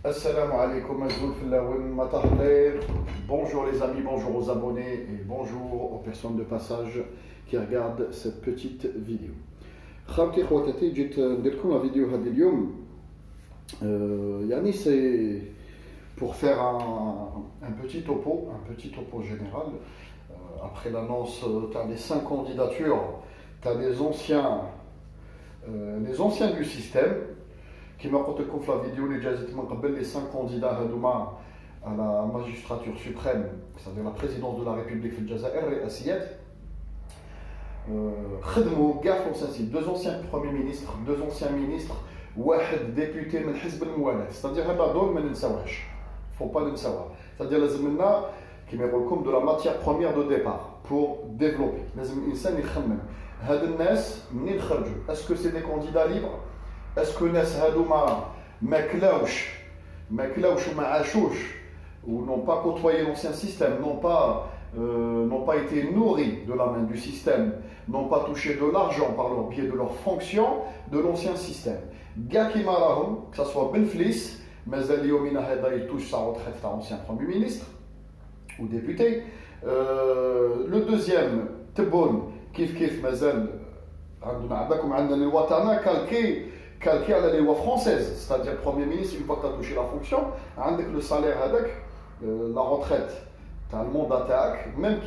Assalamu alaikum, Azul Fillaoun, Matahler. Bonjour les amis, bonjour aux abonnés et bonjour aux personnes de passage qui regardent cette petite vidéo. خاوتي خواتاتي جيت ندير لكم لا فيديو هذه اليوم c'est pour faire un petit topo général après l'annonce tu as les 5 candidatures, tu as les anciens du système qui m'a قلت لكم في la vidéo اللي جازت من قبل les 5 candidats هذوما à la magistrature suprême, c'est-à-dire la présidence de la République في الجزائر الرئاسيات. خدموا كاع في السنسيب 2 anciens premiers ministres, 2 anciens ministres, واحد député من حزب الموالاه، c'est-à-dire هذا دول ما ننساوهاش، faut pas ننساوها، c'est-à-dire لازم لنا كيما يقول لكم de la matière première de départ pour développer. لازم الانسان يخمم هاد الناس منين خرجوا، est-ce que c'est des candidats libres، est-ce que الناس هادوما ما كلاوش وما عاشوش ou n'ont pas côtoyé l'ancien système, n'ont pas été nourris de la main du système, n'ont pas touché de l'argent par leur biais de leur fonction de l'ancien système. Gaki Marahum, que ce soit Benflis, Mazali Omina Heda, il touche sa retraite à ancien Premier ministre ou député. Le deuxième, Teboun, Kif Mazal, les lois Tana, calqué à la loi française, c'est-à-dire Premier ministre, une fois que tu as touché la fonction, avec le salaire, avec la retraite. Le mandat même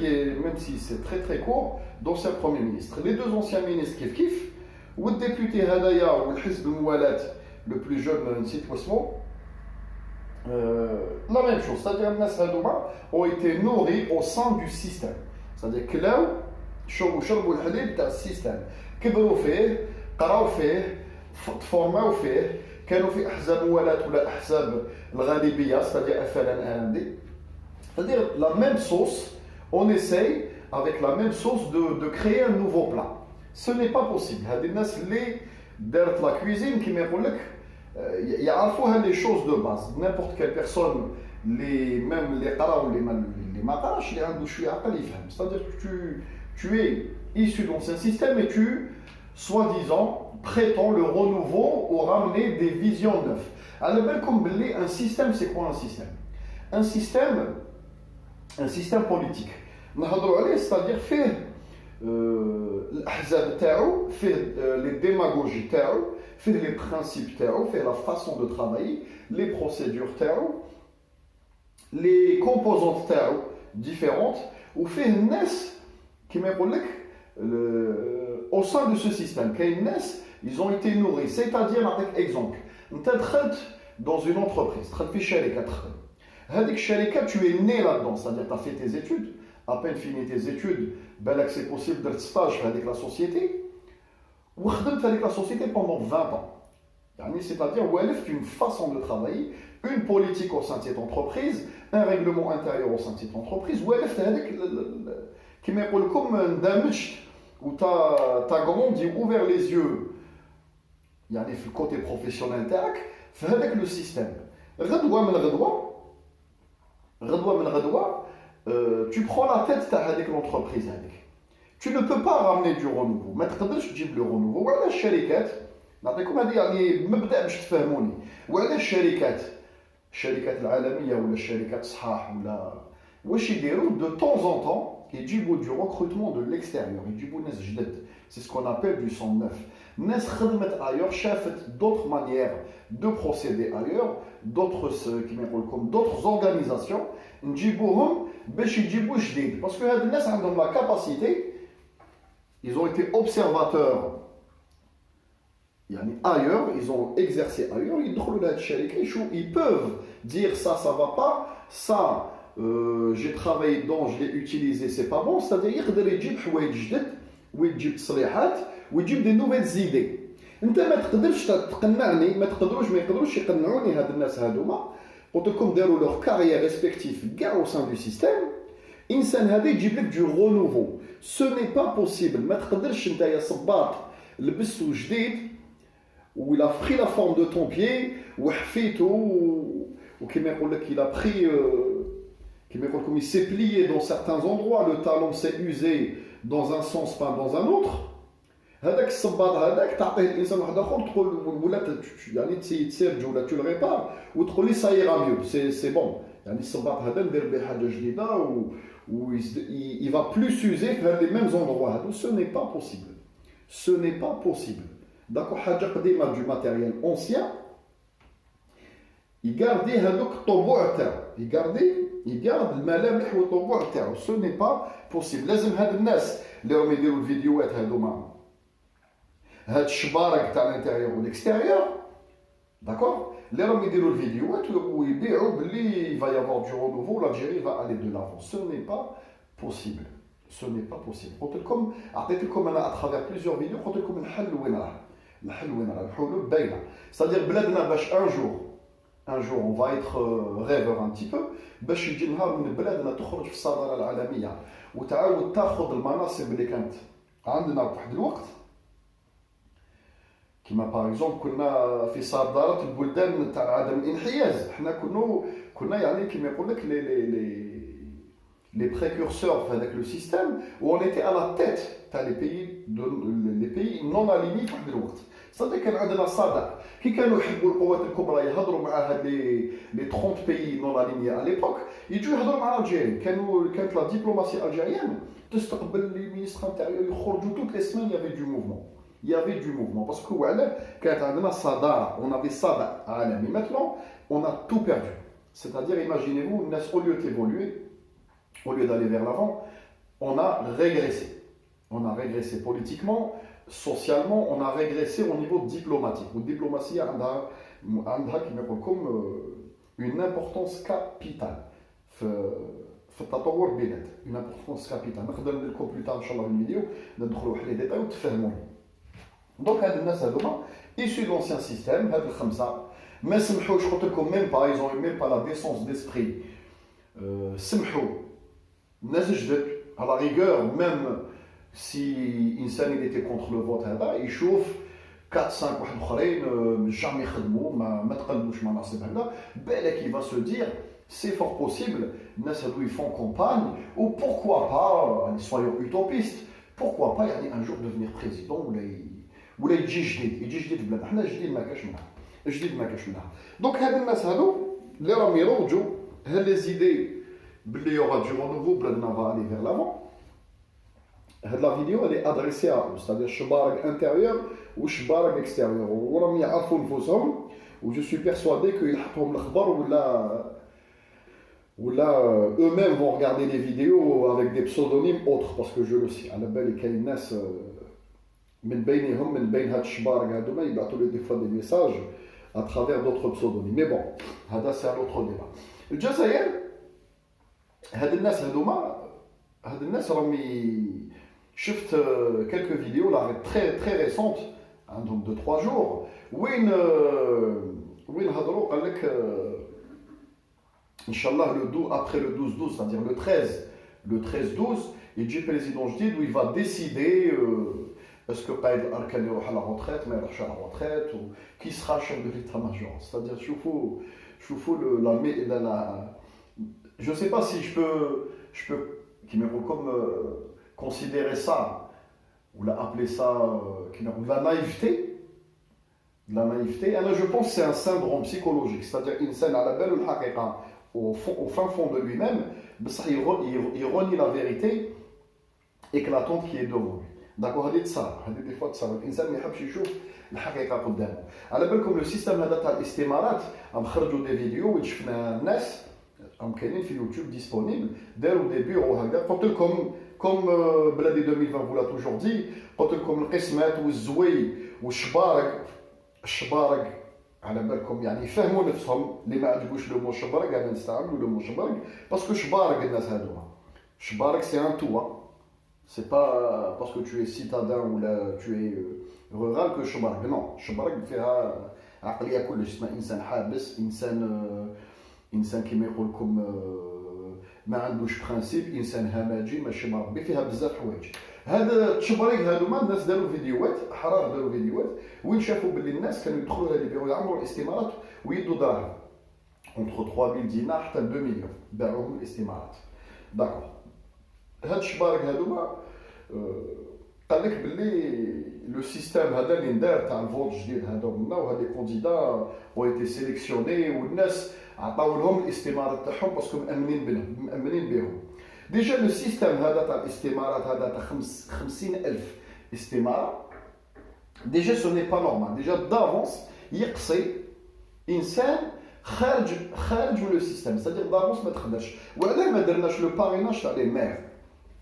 si c'est très très court, d'ancien Premier ministre. Les 2 anciens ministres kif, ou le député Hadaya ou le Hizb Moualat, le plus jeune citoyen, la même chose, c'est-à-dire que les Hadouma ont été nourris au sein du système. C'est-à-dire que là, شربوا الحليب تاع السيستم، كبروا فيه، قراوا فيه، تفورماو فيه، كانوا في احزاب موالاه ولا احزاب الغالبيه، c'est-à-dire FLN. C'est-à-dire la même sauce, on essaye avec la même sauce de créer un nouveau plat. Ce n'est pas possible. هذه الناس اللي دارت la cuisine كيما يقول لك يعرفوها les choses de base. N'importe quelle personne même les قراو اللي ما قراش اللي عنده شويه عقل يفهم. C'est-à-dire que tu es issu de l'ancien système et tu soi-disant prétends le renouveau ou ramener des visions neuves. على بالكم باللي un système c'est quoi un système? Un système politique. C'est-à-dire faire l'ahzab تاعو، faire les démagogies تاعو، faire les principes تاعو، faire la façon de travailler, les procédures تاعو, les composantes تاعو différentes, ou faire الناس كيما يقول لك au sein de ce système. كاين ناس ils ont été nourris, c'est-à-dire avec exemple. انت دخلت dans une entreprise، دخلت في شركة تخدم. هذيك الشركة tu es né là-dedans, c'est-à-dire tu as fait tes études, à peine fini tes études, بالك c'est possible d'être stage avec la société, وخدمت avec la société pendant 20 ans. C'est-à-dire ولفت une façon de travailler, une politique au sein de cette entreprise, un règlement intérieur au sein de cette entreprise, ولفت هذيك كما يقول لكم اندمجت où t'as grandi, ouvert les yeux يعني في الكوتي بروفيسيونيل تاعك في هذاك لو سيستيم. غدوة من غدوة tu prends la tête تاع l'entreprise هذيك. Tu ne peux pas ramener du renouveau. ما تقدرش تجيب le renouveau. وعلى الشركات نعطيكم هذه يعني مبدأ باش تفهموني. وعلى الشركات العالمية ولا الشركات صحاح ولا واش يديروا de temps en temps يجيبوا du recrutement de l'extérieur. يجيبوا ناس جدد. C'est ce qu'on appelle du sang neuf. ناس خدمت ailleurs, شافت d'autres manières de procéder ailleurs, d'autres organisations, نجيبوهم باش يجيبوا جديد. Parce que هاد الناس عندهم la capacité, ils ont été observateurs يعني ailleurs, ils ont exercé ailleurs, يدخلوا لهاد الشركة ils peuvent dire ça va pas, ça j'ai travaillé dedans, je l'ai utilisé, c'est pas bon. C'est-à-dire يقدر يجيب حوايج جدد ويجيب تصريحات ويجيب des nouvelles idées. انت ما تقدرش تقنعني، ما يقدروش يقنعوني هاد الناس هادوما. قلت لكم داروا leur carrière respective كاع au sein du système. انسان هذا يجيب لك du renouveau. Ce n'est pas possible. ما تقدرش انت يا صباط لبسو جديد où il a pris la forme de ton pied وحفيته وكما يقول لك il a pris comme il s'est plié dans certains endroits, le talon s'est usé dans un sens, pas dans un autre. هذاك الصباط هذاك تعطيه الانسان واحد اخر تقول ولا يعني تسيرج ولا تو ريبار وتقول لي سايغا ميو سي بون يعني الصباط هذا ندير به حاجه جديده و il va plus s'user vers les mêmes endroits هادو ce n'est pas possible ce n'est pas possible d'accord حاجه قديمه du matériel ancien يغاردي هذوك الطبوع تاعو يغارد الملامح والطبوع تاعو ce n'est pas possible لازم هاد الناس اللي راهم يديروا الفيديوهات هادو هاد الشبارك تاع الانتيريور والاكستيريور داكور اللي راهم يديروا الفيديوهات ويبيعوا باللي va y avoir du renouveau l'Algérie va aller de l'avant ce n'est pas possible ce n'est pas possible قلت لكم عطيت لكم انا اترافير بليزيور فيديو قلت لكم الحل وين راه الحلول باينه c'est-à-dire بلادنا باش un jour on va être rêveur un petit peu باش يجي نهار من بلادنا تخرج في الصداره العالميه وتعاود تاخذ المناصب اللي كانت عندنا في واحد الوقت كما باغ اكزومبل كنا في صداره البلدان تاع عدم الانحياز حنا كنا يعني كما يقول لك les précurseurs في هذاك لو سيستيم و on était à la tête تاع les pays non alignés في واحد الوقت صدق كان عندنا صدع كي كانوا يحبوا القوات الكبرى يهضروا مع هاد لي 30 pays non alignés à l'époque يجوا يهضروا مع الجيري كانت لا دبلوماسيه الجيريان تستقبل لي مينيستر انتيريور يخرجوا توت لي سمان il y avait du mouvement parce que وعلاه كانت عندنا صداره on avait صدع عالمي maintenant on a tout perdu c'est-à-dire imaginez-vous الناس au lieu d'évoluer au lieu d'aller vers l'avant on a régressé politiquement socialement on a régressé au niveau diplomatique والدبلوماسيه عندها كما نقول لكم une importance capitale في التطور البلاد une importance capitale نقدر ندير لكم بلو تار ان شاء الله في الفيديو ندخلوا واحد لي ديتاي وتفهموا دونك هاد الناس هذوما issus de l'ancien système هاد الخمسه ما سمحوش قلت لكم même pas ils ont même pas la décence d'esprit سمحوا الناس جدد على ريغور même si انسان il était contre le vote هذا يشوف 4 5 واحد اخرين جامي يخدموا ما تقلبوش مناصب هذا بالك il va se dire c'est fort possible الناس هادو ils font campagne ou pourquoi pas soyons utopistes pourquoi pas يعني un jour devenir président ولا يجي جديد البلاد حنا جديد ما كاش منها دونك هاد الناس هادو اللي راهم يروجوا هاد لي زيدي باللي يوغا دو رونوفو بلادنا va aller vers l'avant هاد لا فيديو elle est adressée à eux c'est-à-dire الشبارك انتيريور والشبارك اكستيريور وراهم يعرفوا نفوسهم و جو سوي persuadé que يلحقهم الخبر ولا eux-mêmes vont regarder les vidéos avec des pseudonymes autres parce que je le sais على بالي كاين ناس من بين هاد الشبارك هادوما يبعثوا لي دي فوا دي ميساج à travers d'autres pseudonymes mais bon هذا c'est un autre débat الجزائر هاد الناس راهم شفت quelques vidéos là très récentes عندهم 2-3 jours وين هضروا قال لك ان شاء الله après le 12-12 c'est-à-dire le 13-12 يجي président جديد où il va décider est-ce que Païd Arkan يروح à la retraite ما يروحش à la retraite ou qui sera chef de l'état-major c'est-à-dire شوفوا la je sais pas si je peux qui me comme considérer ça ou appeler ça de la naïveté انا je pense que c'est un syndrome psychologique c'est-à-dire انسان على باله الحقيقه au fin fond de lui-même بصح il renie la vérité éclatante qui est devant lui داكور هذه دي فوا تصرف الانسان ما يحبش يشوف الحقيقه قدامه على بالكم لو سيستم هذا تاع الاستمارات راهم خرجوا دي فيديو وين شفنا الناس راهم كاينين في يوتيوب ديسپونيبل داروا دي بيرو هكذا قلت لكم كوم بلادي 2020 فولا توجور دي قلت لكم القسمات والزوي والشبارك على بالكم يعني يفهموا نفسهم اللي ما عجبوش لو مو شبارك انا نستعملوا لو مو شبارك باسكو شبارك الناس هذوما شبارك سي ان تو c'est pas parce que tu es citadin ou là tu es rural que شبارك non شبارك فيها عقليه كلش اسمها انسان حابس انسان كيما يقول لكم ما عندوش برانسيب انسان همجي ماشي مربي فيها بزاف حوايج هذا التشبريك هذوما الناس داروا فيديوهات احرار داروا فيديوهات وين شافوا باللي الناس كانوا يدخلوا هذه البيرو يعمروا الاستمارات ويدوا دراهم entre 3000 دينار حتى 2 مليون باعوهم الاستمارات داكور هاد الشبارك هذوما قال لك باللي لو سيستيم هذا اللي ندار تاع الفوت جديد هذا ومنا وهاد لي كونديدا او ايتي سيليكسيوني والناس عطاو لهم الاستمارات تاعهم باسكو مأمنين بهم. ديجا لو سيستيم هذا تاع الاستمارات هذا تاع 50,000 استماره ديجا سو ني با نورمال. ديجا دافونس يقصي انسان خارج من لو سيستيم، سادير دافونس ما تقدرش. وعلاه ما درناش لو باريناج تاع لي مير،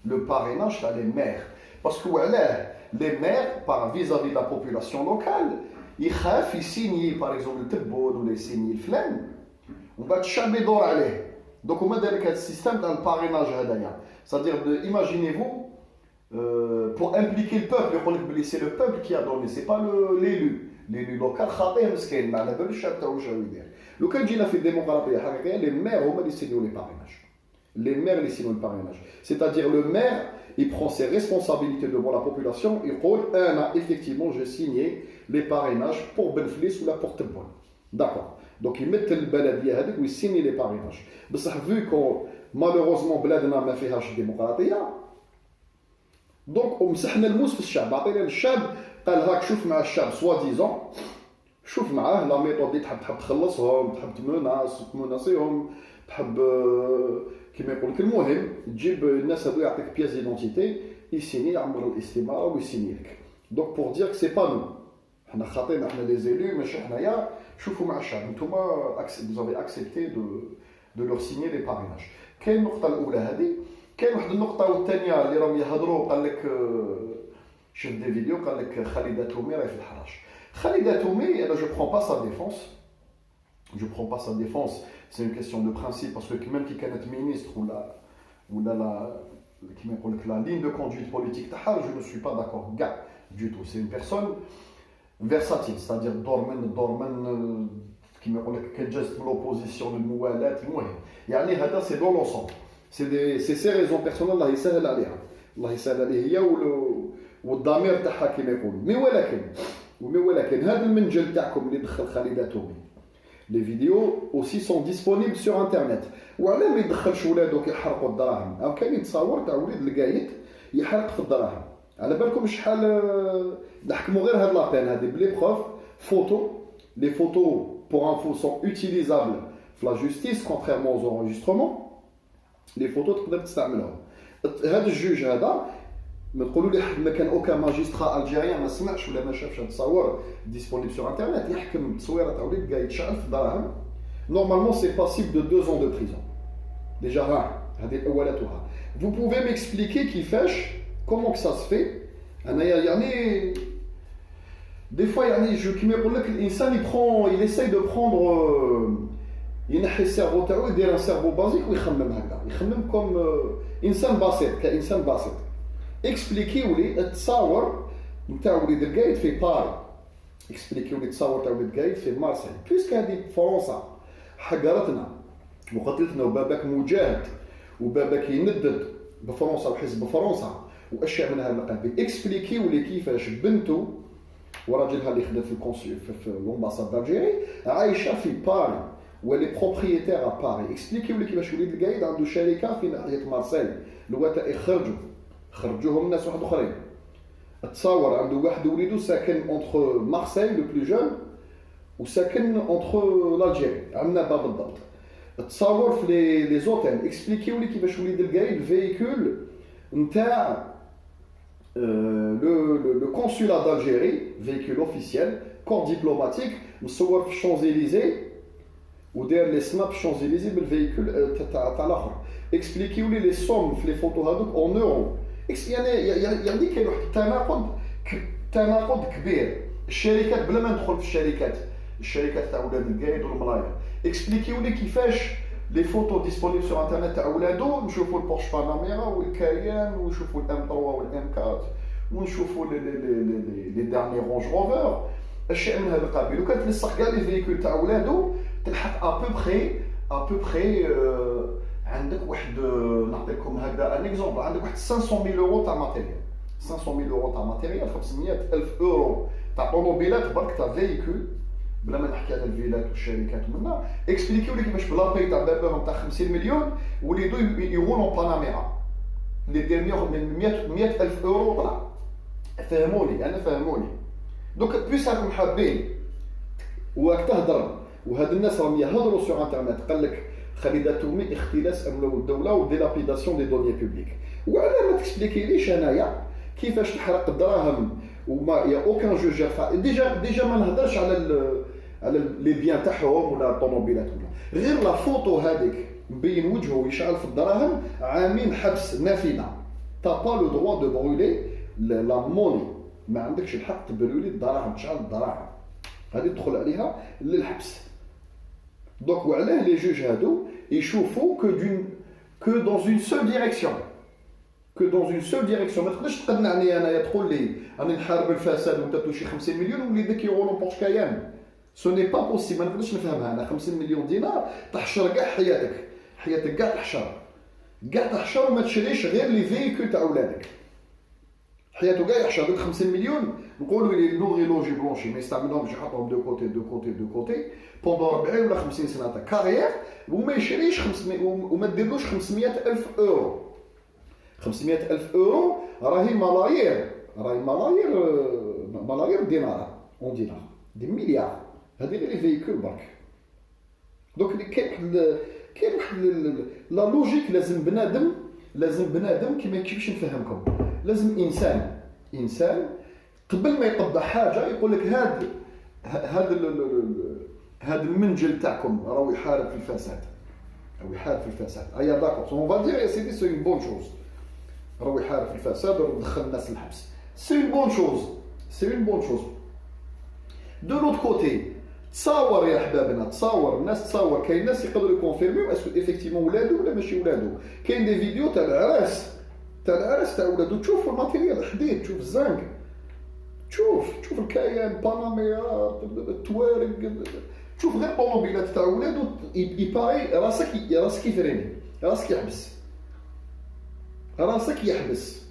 لو باريناج تاع لي مير باسكو علاه لي مير بار فيزافي لا بوبولاسيون لوكال يخاف يسيني باغ اكزومبل تبون ولا يسيني الفلان ومن بعد الشعب يدور عليه. دونك هما دار لك هذا السيستيم تاع الباريناج هذايا، سادير ايماجيني فو pour impliquer le peuple يقول لك بلي سي لو بوبل كي ا دوني سي با ليلو لوكال خاطيه مسكين ما على بالوش الشعب تاعو واش راه يدير. لو كان جينا في الديمقراطيه حقيقيه لي مير هما اللي يسينيو لي باريناج، les maires les signent le parrainage. C'est-à-dire le maire, il prend ses responsabilités devant la population, il dit effectivement j'ai signé les parrainages pour Benflis ou la Porte-Bonne. D'accord. Donc ils mettent le baladia hadik ou ils signent les parrainages. Mais ça vu que malheureusement بلادنا ما فيهاش ديمقراطيه دونك ومسحنا الموس في الشعب، عطينا للشعب قال هاك شوف مع الشعب سوا ديزون، شوف معاه لا ميثود اللي تحب تخلصهم، تحب تموناسيهم، تحب كيما يقول لك المهم تجيب الناس هذو يعطيك بياس ديدونتيتي يسيني يعمر الاستماره ويسيني لك. دونك بور دير سي با نو حنا خاطينا حنا لي زيلو ماشي حنايا، شوفوا مع الشعب نتوما فوزافي اكسبتي دو لور سيني لي باريناج. كاين النقطه الاولى هذه. كاين واحد النقطه والثانيه اللي راهم يهضروا قال لك شفت دي فيديو قال لك خالده تومي راهي في الحراش. خالده تومي انا جو برون با سا ديفونس، je prends pas sa défense, c'est une question de principe parce que même qui est ministre ou la ligne de conduite politique je ne suis pas d'accord du tout. C'est une personne versatile, c'est-à-dire dormen qui me connaît que geste l'opposition de moualat يعني هذا c'est dans l'ensemble. C'est ses raisons personnelles الله يسهل عليها، الله يسهل عليها هي والضمير تاعها كما يقولوا. ولكن هذا المنجل تاعكم اللي دخل خالده تومي les vidéos aussi sont disponibles sur internet. وعلاه ما يدخلش ولادو كيحرقوا الدراهم؟ او كاين تصاور تاع وليد القايد يحرق في الدراهم. على بالكم شحال نحكموا غير هاد لابين هادي بلي بروف فوتو. لي فوتو pour info sont utilisables في la justice contrairement aux enregistrements. لي فوتو تقدر تستعملهم. هذا الجوج هذا ما تقولوا لي ما كان اوكا ماجسترا الجيريان ما سمعش ولا ما شافش هاد التصاور ديسپونيبل سور انترنت يحكم التصويره تاع وليد قايد شعل في الدراهم. نورمالمون سي باسيبل دو 2 ans de prison. ديجا هذه الاولاتها. Vous pouvez m'expliquer كيفاش comment que ça se fait؟ انا يعني des fois يعني جو كيما يقول لك الانسان il essaye de prendre ينحي السيرفو تاعو يدير ان سيرفو بازيك ويخمم هكذا، يخمم كوم انسان بسيط كانسان بسيط. اكسبليكيو لي التصاور نتاع وليد القايد في باري، اكسبليكيو لي التصاور تاع وليد القايد في مارسيل، بيسك هذه فرنسا حقرتنا وقتلتنا وباباك مجاهد وباباك يندد بفرنسا وحزب فرنسا واشياء من هذا القبيل. اكسبليكيو لي كيفاش بنته وراجلها اللي خدم في الامباساد دالجيري عايشه في باري ولي بروبريتير ا باري. اكسبليكيو لي كيفاش وليد القايد عنده شركه في ناحيه مارسيل لواتاء خرجوهم ناس واحد اخرين. تصور عنده واحد وليدو ساكن اونتر مارسيل لو بلو جون وساكن اونتر لالجيري عندنا باب بالضبط. تصور في لي زوتيل. اكسبليكيو لي كيفاش وليد القايد فيكول نتاع le consulat d'Algérie, véhicule officiel, corps diplomatique, مصور في الشانزيليزي وداير لي سناب الشانزيليزي بالفيكول تاع الاخر. اكسبليكيو لي سوم في لي فوتو هذوك اون اورو. يعني كاين واحد التناقض كبير. الشركات بلا ما ندخل في الشركات تاع ولاد القايد والملاير. اكسبليكيو لي كيفاش لي فوتو ديسپونيبل سور انترنت تاع ولادو نشوفوا البورش باناميرا والكايان ونشوفوا الام 3 والام 4 ونشوفوا لي دارني رونج روفر اشياء من هذا القبيل. وكانت تلصق كاع لي فيكول تاع ولادو تلحق ابوبخي عندك واحد نعطيكم هكذا ان اكزومبل. عندك واحد 500,000 يورو تاع ماتيريال، 500,000 يورو تاع ماتيريال، 500,000 يورو تاع طوموبيلات برك تاع فيكول بلا ما نحكي على الفيلات والشركات منا. اكسبليكيو لي كيفاش بلا باي تاع باباهم تاع 50 مليون وليدو يغولون باناميرا لي ديرنيير من 100,000 يورو طلع فهموني انا فهموني. دوك بيس راكم حابين وراك تهضر وهاد الناس راهم يهضروا سور انترنت قال لك خالد تومي اختلاس اموال الدوله وديلابيداسيون دي دوني بوبليك، وعلى ما تكسبليكيليش انايا كيفاش تحرق الدراهم وما يا اوكان جوجير ديجا ما نهضرش على لي بيان تاعهم ولا الطوموبيلات ولا غير لا فوتو هذيك مبين وجهه ويشعل في الدراهم عامين حبس نافذه. تا با لو دروا دو برويلي لا موني، ما عندكش الحق تبرولي الدراهم تشعل الدراهم هذه تدخل عليها للحبس. دونك وعلاه لي جوج هادو يشوفوا كو دون اون سول ديريكسيون ما تقدرش تقنعني انايا تقول لي راني نحارب الفساد وانت توشي 50 مليون وليدك يغولوا بورش كايان. سو ني با بوسيبل، ما نقدرش نفهمها انا. 50 مليون دينار تحشر كاع حياتك كاع تحشر وما تشريش غير لي فيكول تاع ولادك. حياته كاع يحشر دوك 50 مليون نقولوا لي نوغي لوجي بلونشي ما يستعملهمش يحطهم دو كوتي بوندون 40 ولا 50 سنه تاع كارير وما يشريش 500 وما ديرلوش 500,000 اورو. 500,000 اورو راهي ملايير دينار اون دينار دي مليار. هذه لي فيكول برك. دونك كاين واحد لا لوجيك. لازم بنادم كيما كيفاش نفهمكم. لازم انسان قبل ما يطبع حاجه يقول لك هذا المنجل تاعكم راهو يحارب في الفساد. ايا داكور اون فا دير يا سيدي سي اون بون شوز. راهو يحارب في الفساد ويدخل الناس للحبس. سي اون بون شوز. دو لوت كوتي تصاور يا حبابنا، الناس تصاور. كاين ناس يقدروا يكونفيرميو اسكو ايفيكتيفمون ولادو ولا ماشي ولادو. كاين دي فيديو تاع العراس تاع ولادو، تشوفوا الماتيريال الحديد، تشوف الزنق، تشوف الكيان باناميا التوارق، تشوف غير الطوموبيلات تاع ولادو يباري راسك يفريني، راسك يحبس.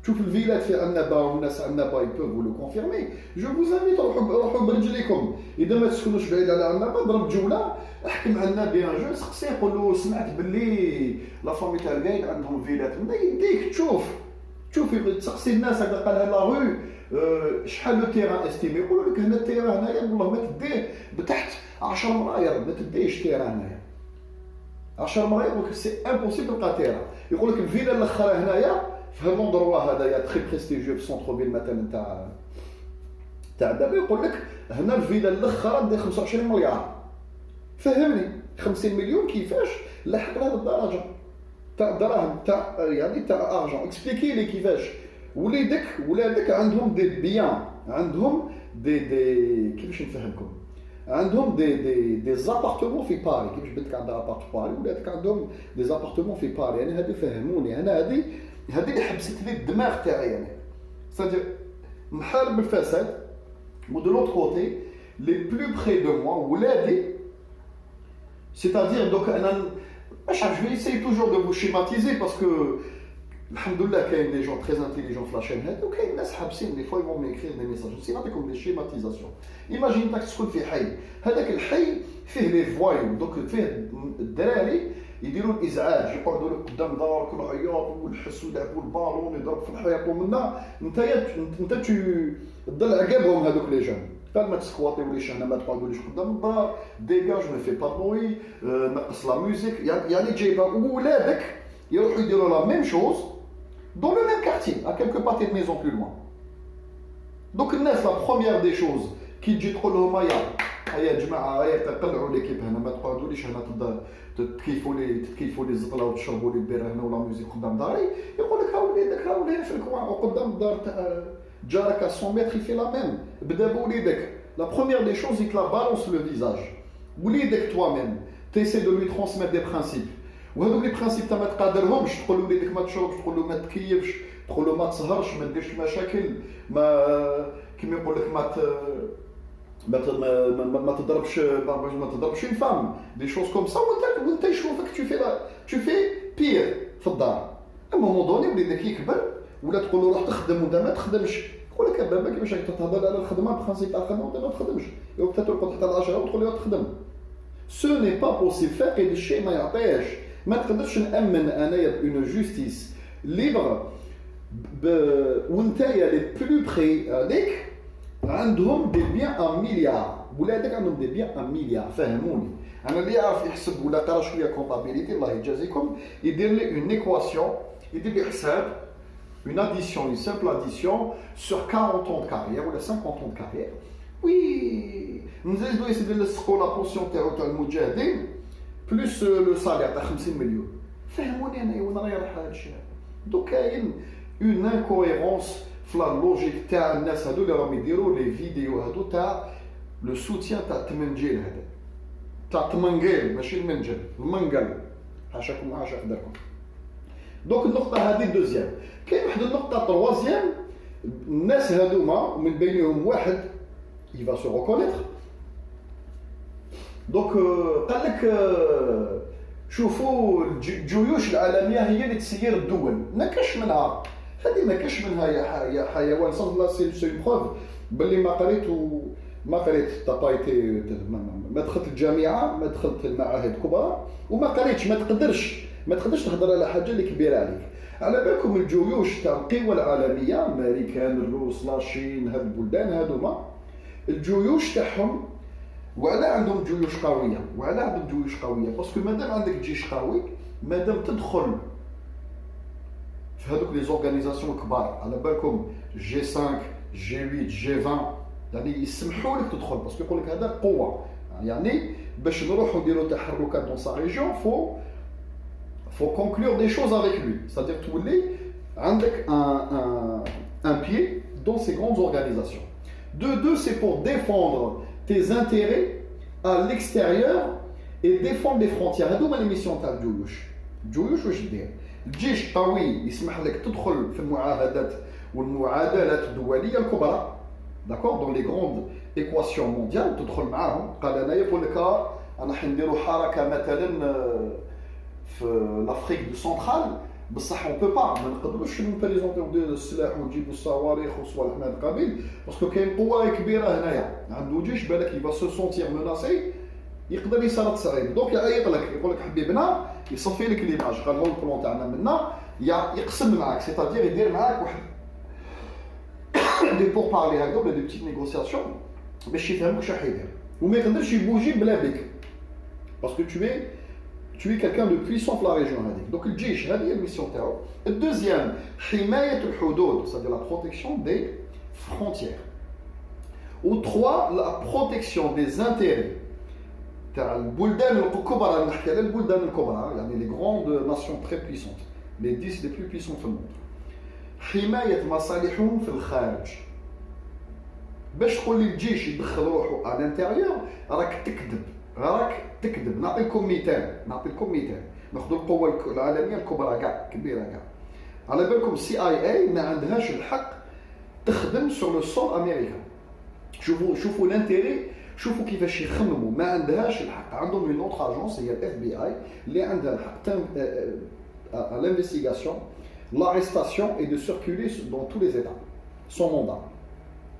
شوف الفيلات في عنابه والناس عنابه يبوفو لو كونفيرمي. جو فوز انفيت روحوا برجليكم. اذا ما تسكنوش بعيد على عنابه ضرب جوله احكم عنابي ان جو سقسيه قول له سمعت باللي لا فامي تاع القايد عندهم فيلات من يديك. تشوف تسقسي الناس هذا قالها لا غو شحال لو تيران استيمي يقولوا لك هنا التيران هنايا والله ما تديه بتحت 10 ملاير، ما تديش تيران هنايا 10 ملاير. يقول لك سي امبوسيبل تلقى تيران. يقول لك الفيلا الاخرى هنايا في هالموندروا هذايا تري بريستيجيو في سونتر فيل مثلا تاع دابا. يقول لك هنا الفيلا الاخرى دير 25 مليار. فهمني 50 مليون كيفاش لحق لهذه الدرجه تاع دراهم تاع يعني تاع ارجون. اكسبليكي لي كيفاش ولادك عندهم دي بيان، عندهم دي كيفاش نفهمكم، عندهم دي زابارتمون في باري. كيفاش بنتك عندها ابارت في باري ولادك عندهم دي زابارتمون في باري. يعني هذه فهموني انا، هذه اللي حبست لي الدماغ تاعي. يعني سادير نحارب الفساد ودو لوت كوتي لي بلو بري دو موا ولادي. سيتادير دوك انا باش جو ايساي توجور دو فو شيماتيزي باسكو الحمد لله كاين دي جون تري انتيليجون في لاشين هادو، وكاين ناس حابسين دي فوا يفون ميكرير دي ميساج. نسي نعطيكم دي شيماتيزاسيون. ايماجين تاك تسكن في حي، هذاك الحي فيه لي فوايو، دوك فيه الدراري يديروا الازعاج، يقعدوا لك قدام دارك ويعيطوا ويحسوا يلعبوا البالون يضرب في الحيط. ومنا انت تضل عقابهم هذوك لي جون. قال ما تسكواطيوليش هنا، ما تقعدوليش قدام الدار، ديجاج ما في با بروي، نقص لا ميوزيك. يعني جايبها ولادك يروحوا يديروا لا ميم شوز دون لو ميم كارتي ا كيلكو باتي دو ميزون بلو لوان. دوك الناس لا بروميير دي شوز كي تجي تقول لهم هيا جماعه هيا تقلعوا ليكيب هنا، ما تقعدوليش هنا تكيفوا لي الزطله وتشربوا لي البيره هنا ولا ميوزيك قدام داري. يقول لك ها وليدك في الكوان وقدام الدار تاع جارك 100 متر في لا ميم. بدا بوليدك لا بروميير دي شوز يتلا بالونس لو فيزاج. وليدك توا ميم تيسي دو لوي ترونسميت دي برانسيب، وهذوك لي برانسيب تا ما تقادرهمش. تقول لوليدك ما تشربش، تقول له ما تكيفش، تقول له ما تسهرش، ما ديرش مشاكل، ما كيما يقول لك ما تضربش une femme، des choses comme ça. وانت يشوفك tu fais pire في الدار. اما موضوع وليدك يكبر ولا تقول له روح تخدم ولا ما تخدمش، يقول لك بابا كيفاش راك تهضر على الخدمه برانسيب تاع الخدمه وانت ما تخدمش. وقت ترقد حتى العشره وتقول له تخدم. سو ني با بوسيبل. فاقد الشيء ما يعطيهش. ما تقدرش نامن انايا اون جوستيس ليبر وانتايا لي بلو بري عليك عندهم دي بيان ان مليار، ولادك عندهم دي بيان ان مليار. فهموني انا اللي يعرف يحسب ولا قرا شويه كونطابيليتي الله يجازيكم يدير لي اون ايكواسيون، يدير لي حساب une addition, une simple addition sur 40 ans de carrière ou 50 ans de carrière. Oui, nous allons essayer de la pension تاع المجاهدين plus le salaire تاع 50 مليون. فهموني انا وين راه يروح هذا الشيء. دوك كاين اون انكويرونس في لا لوجيك تاع الناس هادو اللي راهم يديروا لي فيديو هادو تاع لو سوتيان تاع التمنجيل هذا تاع التمنجيل ماشي المنجل، المنقل حاشاكم حاشا قدركم. دونك النقطة هذه دوزيام. كاين واحد النقطة تروازيام، الناس هادوما من بينهم واحد يفا سو ريكونيتر. دونك قال لك شوفوا الجيوش العالمية هي اللي تسير الدول، ما كاش منها هذه، ما كاش منها يا حيوان. صافي لا سي اون بروف باللي ما قريت طابايتي، ما دخلت الجامعة، ما دخلت المعاهد الكبرى، وما قريتش. ما تقدرش تهضر على حاجه اللي كبيره عليك. على بالكم الجيوش تاع القوى العالميه، امريكان، الروس، لاشين، هاد البلدان هادوما الجيوش تاعهم وعلى عندهم جيوش قويه، وعلى عندهم جيوش قويه باسكو مادام عندك جيش قوي، مادام تدخل في هذوك لي زورغانيزاسيون كبار، على بالكم جي 5 جي 8 جي 20 يعني يسمحوا لك تدخل باسكو يقول لك هذا قوه. يعني باش نروحوا نديروا تحركات دون سا ريجيون faut conclure des choses avec lui. C'est-à-dire que tu voulais un pied dans ces grandes organisations. Deux, c'est pour défendre tes intérêts à l'extérieur et défendre les frontières. هذو هما لي ميسيون تاع الجيوش. الجيوش واش دير؟ الجيش قوي يسمح لك تدخل في المعاهدات والمعادلات الدوليه الكبرى، داكور، دون لي غروند ايكواسيون مونديال تدخل معاهم. قال انا يقول لك انا حنديروا حركه مثلا في لافريك دو سنترال، بصح اون بو با، ما نقدروش نبريزونتيو نديرو السلاح ونجيبوا الصواريخ وصوالح من هذا القبيل، باسكو كاين قوه كبيره هنايا عنده جيش بالك يبا سو سونتير مناسي، يقدر يسرط صعيب. دونك يعيط لك يقول لك حبيبنا، يصفي لك ليماج، قال هو البلون تاعنا منا، يقسم معاك، سيتادير يدير معاك واحد دي بور بارلي هكذا ولا دي بتيت نيغوسياسيون باش يفهمك واش راح يدير، وما يقدرش يبوجي بلا بك باسكو tu es quelqu'un de puissant في la région هذيك. دونك الجيش هذه هي الميسيون تاعو. الدوزيام حماية الحدود، c'est-à-dire la protection des frontières. و 3 la protection des intérêts تاع البلدان الكبرى. نحكي على البلدان الكبرى يعني les grandes nations très puissantes, les 10 les plus puissants في الموند. حماية مصالحهم في الخارج. باش تقول لي الجيش يدخل روحه à l'intérieur راك تكذب. نعطيكم مثال. ناخذ القوة العالمية الكبرى كاع كبيرة كاع. على بالكم CIA ما عندهاش الحق تخدم سور لو سول امريكان. شوفوا الانتيري، شوفوا كيفاش يخمموا. ما عندهاش الحق. عندهم اون اوتر اجونس هي FBI اللي عندها الحق à l'investigation, l'arrestation et de circuler dans tous les états sans mandat.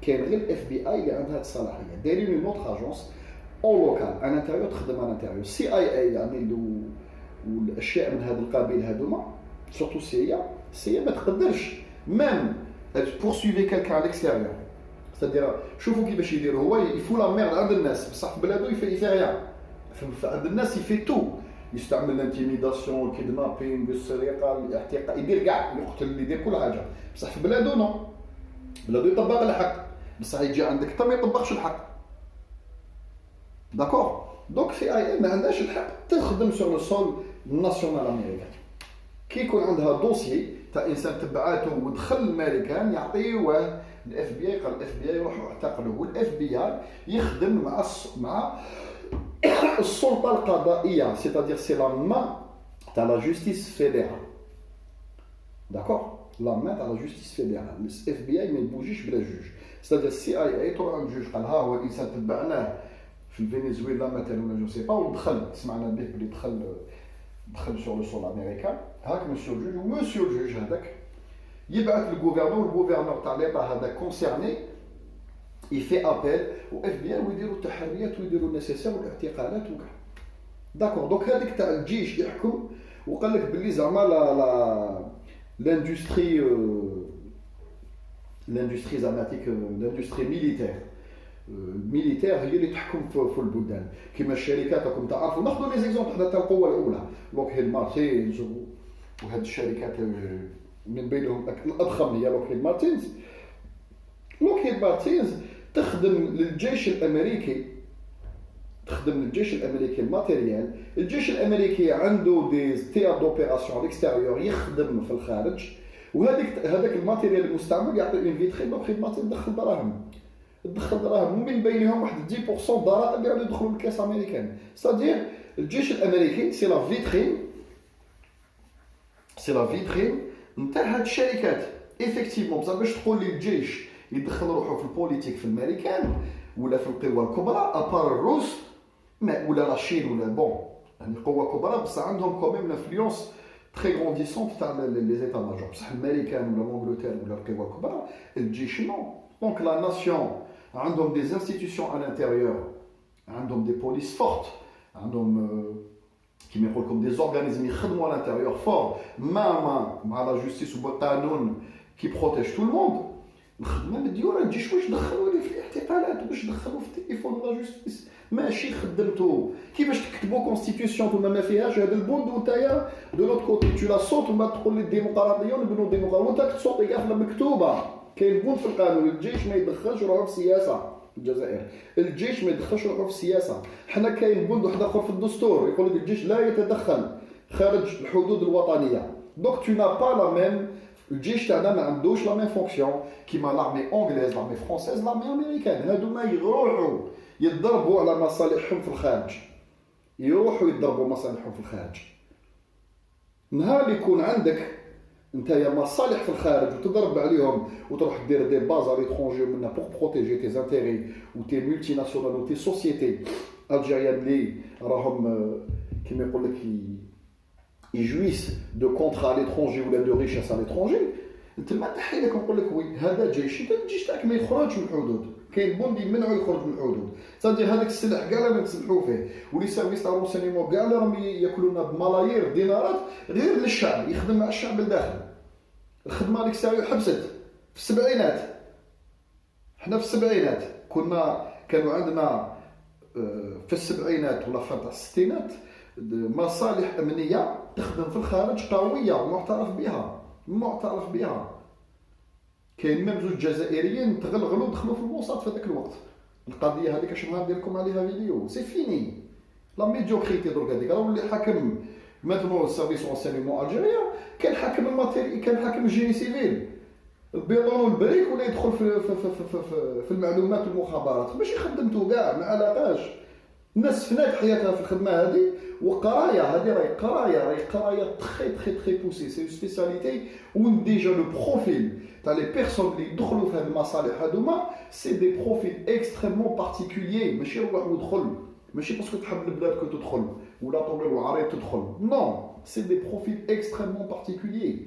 كاين غير FBI اللي عندها الصلاحية. دايرين اون اوتر اجونس او لوكال ان انتيريور تخدم ان انتيريور. CIA يعني والاشياء من هذا القبيل هذوما سورتو CIA ما تقدرش ميم poursuivre quelqu'un à l'extérieur. c'est-à-dire شوفوا كيفاش يدير هو يفو لا ميرد عند الناس، بصح في بلادو يفي ريان. عند الناس يفي تو، يستعمل الانتيميداسيون، الكيدنابينغ، السرقه، الاحتقان، يدير كاع، يقتل، يدير كل حاجه. بصح في بلادو نو، بلادو يطبق الحق، بصح يجي عندك انت ما يطبقش الحق. داكور. دونك CIA ما عندهاش الحق تخدم سور لو سول ناسيونال امريكان. كي يكون عندها دوسيي تاع انسان تبعاته ودخل الامريكان يعطيوه FBI، قال FBI يروحوا اعتقلوه، والFBI يخدم مع السلطه القضائيه، سيتادير سي لا مان تاع لا جوستيس فيدرال. داكور، لا مان تاع لا جوستيس فيدرال. FBI ما يبوجيش بلا جوج. سيتادير CIA تروح عند الجوج قال ها هو الانسان تبعناه في الفنزويلا مثلا ولا جو سي با، ودخل سمعنا به بلي دخل سور لو سول امريكان. هاك مسيو الجوج، ومسيو الجوج هذاك يبعث للغوفرنور، الغوفرنور تاع ليطا هذا كونسيرني يفي ابيل FBI ويديروا التحريات ويديروا النسيسير والاعتقالات وكاع. داكور. دونك هذيك تاع الجيش يحكم، وقال لك باللي زعما l'industrie l'industrie زعماتيك l'industrie militaire هي اللي تحكم في البلدان كما الشركات راكم تعرفوا. ناخذوا لي زيكزومبل حنا تاع القوه الاولى لوكهيد مارتينز وهاد الشركات من بينهم الاضخم هي لوكهيد مارتينز. لوكهيد مارتينز تخدم للجيش الامريكي، تخدم للجيش الامريكي الماتيريال. الجيش الامريكي عنده دي تيار دوبيراسيون اكستيريور يخدم في الخارج، هذاك الماتيريال المستعمل يعطي اون فيترين. لوكهيد مارتين تدخل دراهم ومن بينهم واحد 10% ضرائب اللي غادي يدخلوا للكاس امريكان. سادير الجيش الامريكي سي لا فيترين نتاع هاد الشركات. ايفيكتيفمون بصح باش تقول لي الجيش يدخل روحه في البوليتيك في الامريكان ولا في القوى الكبرى ابار الروس ولا لاشين ولا بون يعني قوه كبرى بصح عندهم كوميم انفلونس تري غرونديسونت تاع لي زيتا ماجور. بصح الامريكان ولا لونجلتير ولا القوى الكبرى الجيش نو. دونك لا ناسيون عندهم دي انستيتيوشن على الانتيريور، عندهم دي بوليس فورت، عندهم كيما يقول لكم دي زورغانيزم يخدموا على الانتيريور فور مع لا جوستيس وبالقانون كي بروتيج تو الموند. الخدمه مديوره الجيش واش دخلوا لي في الاعتقالات واش دخلوا في التليفون لا جوستيس ماشي خدمتو. كيفاش تكتبوا كونستيتيوسيون وما ما فيهاش هذا البوند ونتايا دو لوت كوتي تو لا صوت وما تقول لي الديمقراطيه ونبنوا الديمقراطيه وانت تصوتي كاع مكتوبه. كاين بوند في القانون الجيش ما يدخلش روحو في السياسه. الجزائر الجيش ما يدخلش روحو في السياسه. حنا كاين بوند واحد اخر في الدستور يقول لك الجيش لا يتدخل خارج الحدود الوطنيه. دونك تو نا با لا ميم. الجيش تاعنا ما عندوش لا ميم فونكسيون كيما لارمي انجليز لارمي فرونسيز لارمي امريكان. هادو ما يروحوا يضربوا على مصالحهم في الخارج، يروحوا يضربوا مصالحهم في الخارج. نهار اللي يكون عندك نتايا مصالح في الخارج وتضرب عليهم وتروح دير دي باز على ليترونجي منها بور بروتيجي تي زانتيري و تي مولتي ناسيونال و تي سوسيتي الجيريان اللي راهم كيما يقول لك يجويس دو كونترا على ليترونجي ولا دو ريشاس على ليترونجي. انت ما تحي لك نقول لك وي هذا جيش، انت الجيش تاعك ما يخرجش من الحدود. كاين بوند يمنعوا يخرج من الحدود. صدق هذاك السلاح كاع لا نسلحوا فيه ولي سيرفيس تاع رونسينيمون كاع راهم ياكلونا بملايير دينارات غير للشعب يخدم مع الشعب الداخل. الخدمه هذيك الساعه حبست في السبعينات. حنا في السبعينات كانوا عندنا في السبعينات ولا في الستينات مصالح امنيه تخدم في الخارج قويه ومعترف بها. كاين ميم زوج جزائريين تغلغلوا دخلوا في الموساد في هذاك الوقت. القضيه هذيك اش ندير لكم عليها فيديو سي فيني. لا ميديوكريتي درك هذيك راه ولي حاكم مثلا السيرفيس رونسينيمون الجيريا كان حاكم الماتيري كان حاكم الجيني سيفيل البيطون والبريك ولا يدخل في المعلومات والمخابرات. ماشي خدمتو كاع ما علاقاش. الناس فنات حياتها في الخدمه هذه وقرايه. هذه راهي قرايه تري بوسي سي سبيسياليتي وين ديجا لو بروفيل تاع لي بيرسون اللي يدخلوا في هذه المصالح هذوما سي دي بروفيل اكستريمون بارتيكوليي. ماشي روح ودخل ماشي باسكو تحب البلاد كو تدخل ولا طوبيل وعريض تدخل. نو سي دي بروفيل اكستريمون بارتيكوليي.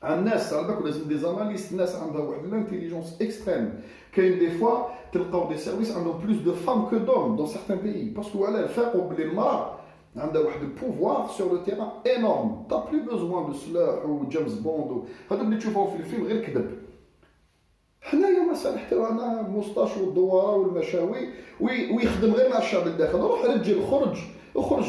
الناس على بالك لازم دي زاناليست الناس عندها واحد الانتيليجونس اكستريم. كاين دي فوا تلقاو دي سيرفيس عندهم بلوس دو فام كو دوم دون سيغتان بيي باسكو علاه فاقوا بلي المراه عندها واحد البوفوار سور لو تيران انورم. تا بلو بوزوان دو سلاح وجيمس بوند هادو اللي تشوفوهم في الفيلم غير كذب. حنايا مصالح تاعنا الموسطاش والدواره والمشاوي ويخدم غير مع الشعب الداخل. روح رجل خرج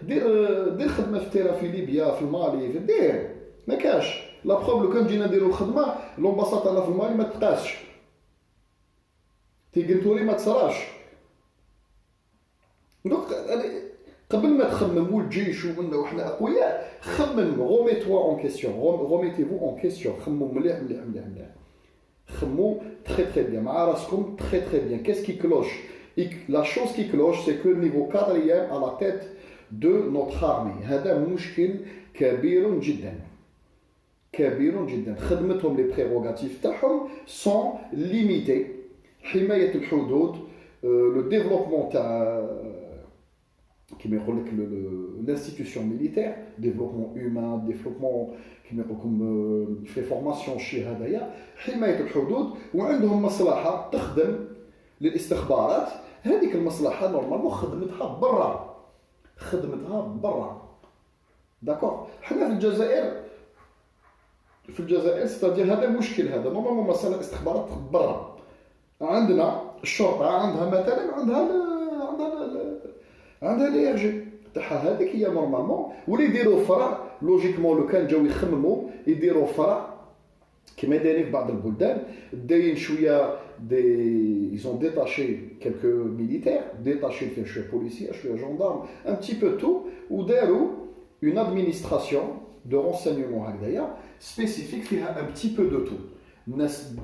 دير خدمه في التيران في ليبيا في المالي دير ما كاش. لا بروب لو كان جينا نديرو الخدمه لومباسات تاعنا في المالي ما تقاسش تيقنتولي ما تصراش. دونك قبل ما تخمم والجيش وحنا اقوياء خمم روميتوا اون كيسيون روميتيفو اون كيسيون. خمموا مليح خمموا تري بيان مع راسكم تري بيان. كيس كي كلوش لا شوز كي كلوش سي كو نيفو كادريام على تيت دو نوتر ارمي. هذا مشكل كبير جدا. خدمتهم لي بريروغاتيف تاعهم سون ليميتي. حمايه الحدود لو ديفلوبمون تاع كيما يقول لك لانستيتيوشن ميليتير ديفلوبمون هيومان ديفلوبمون كيما يقول لكم في فورماسيون شي هذايا حمايه الحدود. وعندهم مصلحه تخدم للاستخبارات. هذيك المصلحه نورمالمون خدمتها برا داكور. حنا في الجزائر في الجزائر ستادير هذا مشكل. هذا نورمالمون مصالح الاستخبارات برا. عندنا الشرطه عندها مثلا عندها لي ار جي تاعها، هذيك هي نورمالمون. واللي يديروا فرع لوجيكمون لو كان جاو يخمموا يديروا فرع كما دايرين في بعض البلدان، دايرين شويه دي ils ont détaché quelques militaires détaché فيه شويه بوليسيه شويه جندارم un petit peu tout، وداروا une administration de renseignement هكذايا spécifique فيها un petit peu de tout.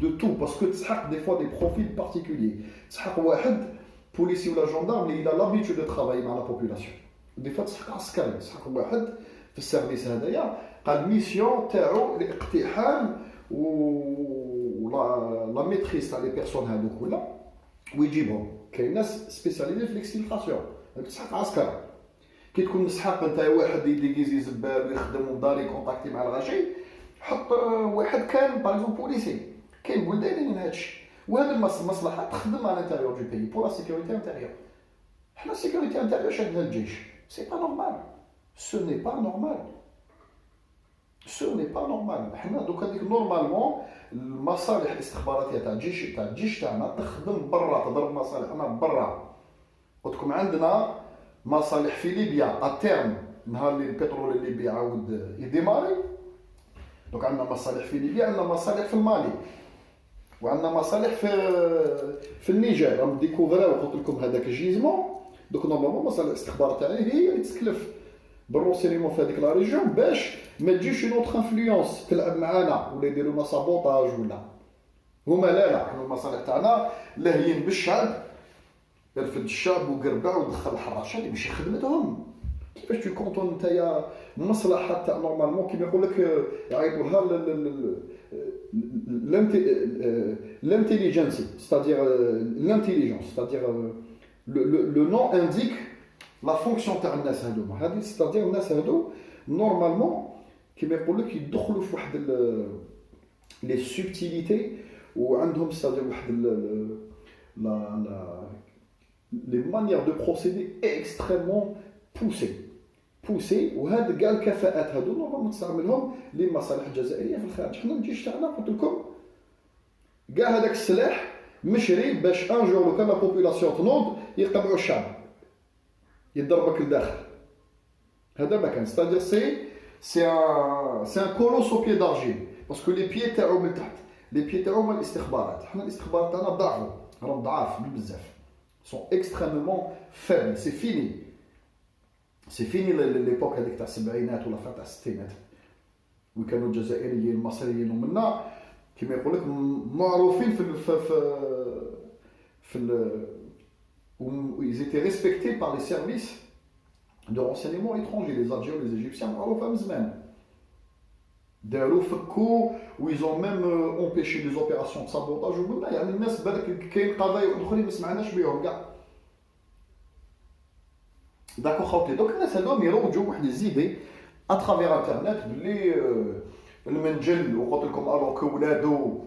de tout parce que تسحق des fois des profils particuliers. تسحق واحد بوليسي ولا جندارم اللي il a l'habitude de travailler مع la population. des fois تسحق عسكري، تسحق واحد في السيرفيس هذايا قال ميسيون تاعو الاقتحام و لا ميتريس تاع لي بيرسون هذوك ولا ويجيبهم. كاين ناس سبيسياليزي في ليكسيلتراسيون، تسحق عسكري. كي تكون مسحق انت واحد يديكيزي زبال ويخدم وداري كونتاكتي مع الغاشي، حط واحد كان باغ بوليسي. كاين بلدان من هادشي، وهذه المصلحه تخدم على الانتيريور دو بيي بور لا سيكوريتي انتيريور. حنا السيكوريتي انتيريور شادنا الجيش، سي با نورمال، سو ني با نورمال، سو ني با نورمال. حنا دوكا ديك نورمالمون المصالح الاستخباراتيه تاع الجيش تاعنا تخدم برا، تضرب مصالحنا برا. قلت لكم عندنا مصالح في ليبيا اتيرم نهار اللي البترول الليبي عاود يديماري. دونك عندنا مصالح في ليبيا، عندنا مصالح في المالي، وعندنا مصالح في النيجر. راهم ديكوفراو قلت لكم هذاك الجيزمون. دوك نورمالمون مصالح الاستخبار تاعي هي اللي تتكلف بالرونسينيمون في هذيك لا ريجيون باش ما تجيش اون اوتر انفلونس تلعب معانا ولا يديروا لنا سابوطاج ولا هما. لا حنا المصالح تاعنا لاهيين بالشعب، يرفد الشعب وقربع ودخل الحراشة اللي ماشي خدمتهم. كيفاش تكونطون نتايا مصلحه تاع نورمالمون كيما يقول لك يعيطوا لها l'intelligence, c'est-à-dire l'intelligence, c'est-à-dire le nom indique la fonction تاع الناس هذوما. هذه c'est-à-dire الناس هذو نورمالمون كيما يقول لك يدخلوا في واحد لي سوبتيليتي، وعندهم c'est-à-dire واحد les manières de procéder extrêmement poussées. وهاد كاع الكفاءات هادو نورمالمون تستعملهم للمصالح الجزائريه في الخارج. حنا الجيش تاعنا قلت لكم كاع هذاك السلاح مشري باش ان جور لو كان لا بوبولاسيون تنوض يقمعوا الشعب يضربك لداخل. هذا ما كان ستادير سي ان كولوس او بيي دارجيل باسكو لي بيي تاعو من تحت، لي بيي تاعو هما الاستخبارات. حنا الاستخبارات تاعنا ضعفوا، راهم ضعاف بزاف، sont extrêmement faibles. c'est fini l'époque هذيك تاع السبعينات ولا تاع الستينات وكانوا الجزائريين المصريين ومنا كما يقول لك معروفين ils étaient respectés par les services de renseignement étrangers, les Algériens, les Égyptiens معروفة من زمان. داروا فكوا و ils ont même empêché des opérations de sabotage ومنا. يعني الناس بالك كاين قضايا اخرين ما سمعناش بهم كاع. داكو خوتي دوك الناس هذوما يروجوا واحد الزيدي اترافير انترنت بلي المنجل وقلت لكم الوغ كو ولادو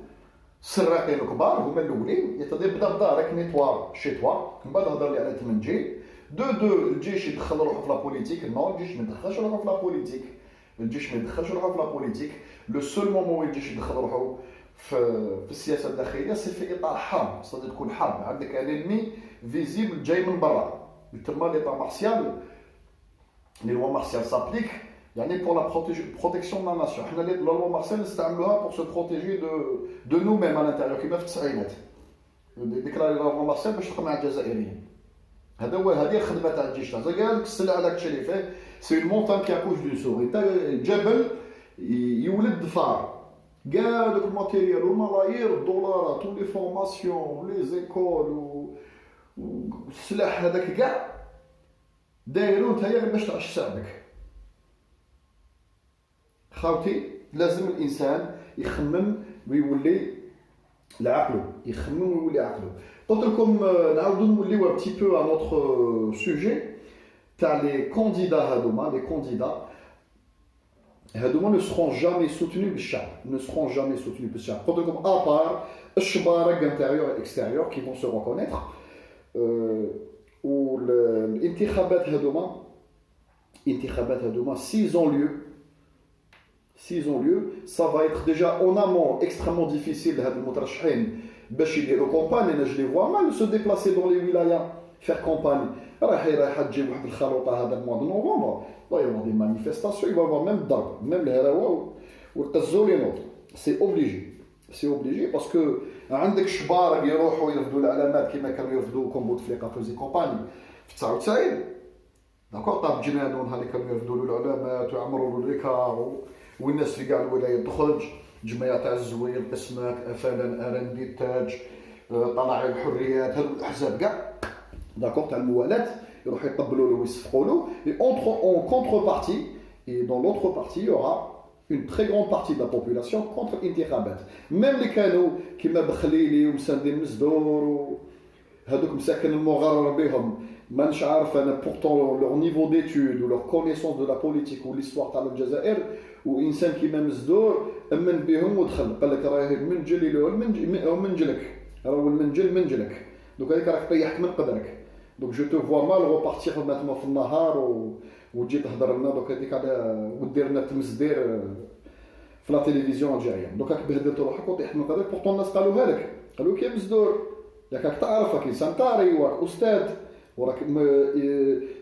السراقين الكبار هما الاولين. يتدير بدا بدارك نيتوا شي توا من بعد هضر لي على المنجل دو الجيش يدخل روحو في لا بوليتيك. نو الجيش ما يدخلش روحو في لا بوليتيك، الجيش ما يدخلش روحو في لا بوليتيك. لو سول مومون الجيش يدخل روحو في السياسه الداخليه سي في اطار حرب، صدق تكون حرب عندك انمي فيزيبل جاي من برا. تما ليطا مارسيال لي لوا مارسيال سابليك يعني بور لا بروتيكسيون دو لا ناسيون. حنا لي لوا مارسيال نستعملوها بور سو بروتيجي دو نو ميم على الانتيريور كيما في التسعينات. ديك لا لوا مارسيال باش تقمع الجزائريين. هذا هو هذه الخدمه تاع الجيش تاع قال لك السلعه داك الشيء اللي فيه سي اون مونتان كي اكوش دو سوري تا جبل يولد فار. كاع دوك الماتيريال والملايير الدولارات ولي فورماسيون ولي زيكول والسلاح هذاك كاع دايرو نتايا غير باش تعيش شعبك. خاوتي لازم الانسان يخمم ويولي لعقله، يخمم ويولي عقله. قلت لكم نعاودو نوليو ان بتي بو ا نوتر سوجي تاع لي كانديدا هادوما. لي كانديدا هادوما ne seront jamais soutenus بالشعب، ne seront jamais soutenus بالشعب. قلت لكم ابار الشبارك انتيريور et extérieur qui vont se reconnaître. والانتخابات هادوما s'ils ont lieu s'ils ont lieu, ça va être déjà en amont extrêmement difficile de les campagnes. Je les vois mal se déplacer dans les wilayas, faire campagne. Le mois de novembre, il va y avoir des manifestations, il va y avoir même d'armes, même les Harawa ou le Tazolino. C'est obligé. C'est obligé parce que عندك شبار يروحوا يرفدوا العلامات كما كانوا يرفدوا كومبو تفليقه في كومباني في 99 داكور طاب جنانون هذه كانوا يرفدوا له العلامات ويعمروا له الركار والناس في كاع الولايات تخرج جماعه تاع الزوير قسمات افلا ارندي التاج طلع الحريات هذو الاحزاب كاع داكور تاع الموالاه يروحوا يطبلوا له ويصفقوا له en contrepartie et dans l'autre partie il y aura une très grande partie de la population contre l'intikhabat. Même les canaux qui m'a بخليلي ومساندين مزدور هذوك مساكن المغرر بهم ما نش عارف انا pourtant leur niveau d'études ou leur connaissance de la politique ou l'histoire تاع الجزائر وانسان كيما مزدور امن بهم ودخل قال لك راه المنجل له منجلك راه المنجل منجلك دوك هذيك راك طيحت من قدرك دوك جو تو فوا مال repartir maintenant في النهار وتجي تهضر لنا دوك هذيك على ودير لنا تمزدير في لا تيليفزيون الجزائريه دوك راك بهدلت روحك وطيحت من قدرك بورتون الناس قالوها لك قالوا لك يا مزدور ياك راك تعرفك انسان طاري وراك استاذ وراك